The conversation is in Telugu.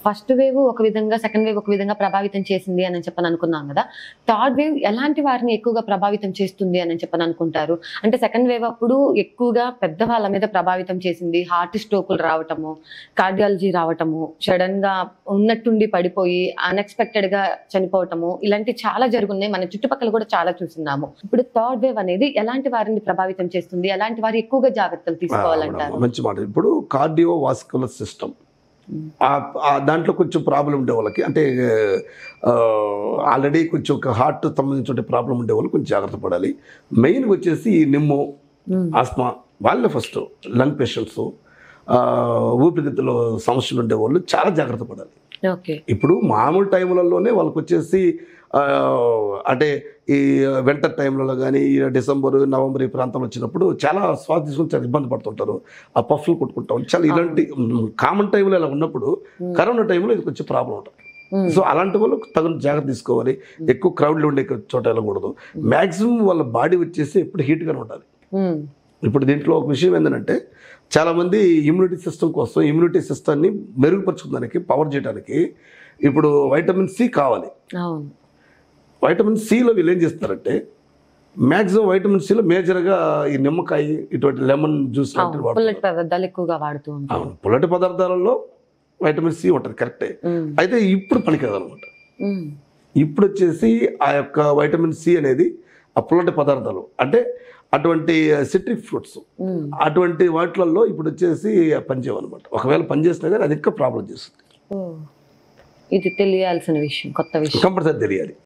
ఫస్ట్ వేవ్ ఒక విధంగా, సెకండ్ వేవ్ ఒక విధంగా ప్రభావితం చేసింది అని చెప్పని అనుకున్నాం కదా. థర్డ్ వేవ్ ఎలాంటి వారిని ఎక్కువగా ప్రభావితం చేస్తుంది అని చెప్పని అనుకుంటారు? అంటే సెకండ్ వేవ్ అప్పుడు ఎక్కువగా పెద్దవాళ్ళ మీద ప్రభావితం చేసింది. హార్ట్ స్ట్రోకులు రావటము, కార్డియాలజీ రావటము, సడన్ గా ఉన్నట్టుండి పడిపోయి అన్ఎక్స్పెక్టెడ్ గా చనిపోవటము, ఇలాంటి చాలా జరుగున్నాయి. మన చుట్టుపక్కల కూడా చాలా చూస్తున్నాము. ఇప్పుడు థర్డ్ వేవ్ అనేది ఎలాంటి వారిని ప్రభావితం చేస్తుంది? ఎలాంటి వారు ఎక్కువగా జాగ్రత్తలు తీసుకోవాలంటారు? మంచి మాట. ఇప్పుడు కార్డియోవాస్కులర్ సిస్టమ్ దాంట్లో కొంచెం ప్రాబ్లం ఉండే వాళ్ళకి, అంటే ఆల్రెడీ కొంచెం హార్ట్ సంబంధించిన ప్రాబ్లం ఉండే వాళ్ళు కొంచెం జాగ్రత్త పడాలి. మెయిన్గా వచ్చేసి ఈ నిమ్మో, ఆస్మా వాళ్ళే ఫస్ట్, లంగ్ పేషెంట్స్, ఊపిరితిత్తులో సమస్యలు ఉండే వాళ్ళు చాలా జాగ్రత్త పడాలి. ఇప్పుడు మామూలు టైములలోనే వాళ్ళకి వచ్చేసి అంటే ఈ వింటర్ టైంలలో కానీ డిసెంబర్, నవంబర్ ఈ ప్రాంతంలో వచ్చినప్పుడు చాలా శ్వాస తీసుకొని చాలా ఇబ్బంది పడుతుంటారు. ఆ పఫ్లు కొట్టుకుంటాం చాలా. ఇలాంటి కామన్ టైంలో ఇలా ఉన్నప్పుడు కరోనా టైంలో ఇది కొంచెం ప్రాబ్లం ఉంటుంది. సో అలాంటి వాళ్ళు తగిన జాగ్రత్త తీసుకోవాలి. ఎక్కువ క్రౌడ్లో ఉండే చోట వెళ్ళకూడదు. మ్యాక్సిమం వాళ్ళ బాడీ వచ్చేసి ఎప్పుడు హీట్గానే ఉండాలి. ఇప్పుడు దీంట్లో ఒక విషయం ఏంటంటే, చాలామంది ఇమ్యూనిటీ సిస్టమ్ కోసం, ఇమ్యూనిటీ సిస్టమ్ని మెరుగుపరచుకోవడానికి, పవర్ చేయడానికి ఇప్పుడు వైటమిన్ సి కావాలి. వైటమిన్ సిలో వీళ్ళు ఏం చేస్తారంటే, మ్యాక్సిమం వైటమిన్ సిలో మేజర్గా ఈ నిమ్మకాయ, ఇటువంటి లెమన్ జ్యూస్ లాంటివి వాడుతారు. పుల్లటి పదార్థాలలో వైటమిన్ సి ఉంటుంది, కరెక్టే. అయితే ఇప్పుడు పనికిరాదు అనమాట. ఇప్పుడు వచ్చేసి ఆ యొక్క వైటమిన్ సి అనేది ఆ పుల్లటి పదార్థాలు, అంటే అటువంటి సిట్రిక్ ఫ్రూట్స్, అటువంటి వాటిలలో ఇప్పుడు వచ్చేసి పనిచేయమన్నమాట. ఒకవేళ పనిచేసినా కానీ అది ఇంకా ప్రాబ్లం చేస్తుంది. ఇది తెలియాల్సిన విషయం, కొత్త విషయం, కంపల్సరీ తెలియాలి.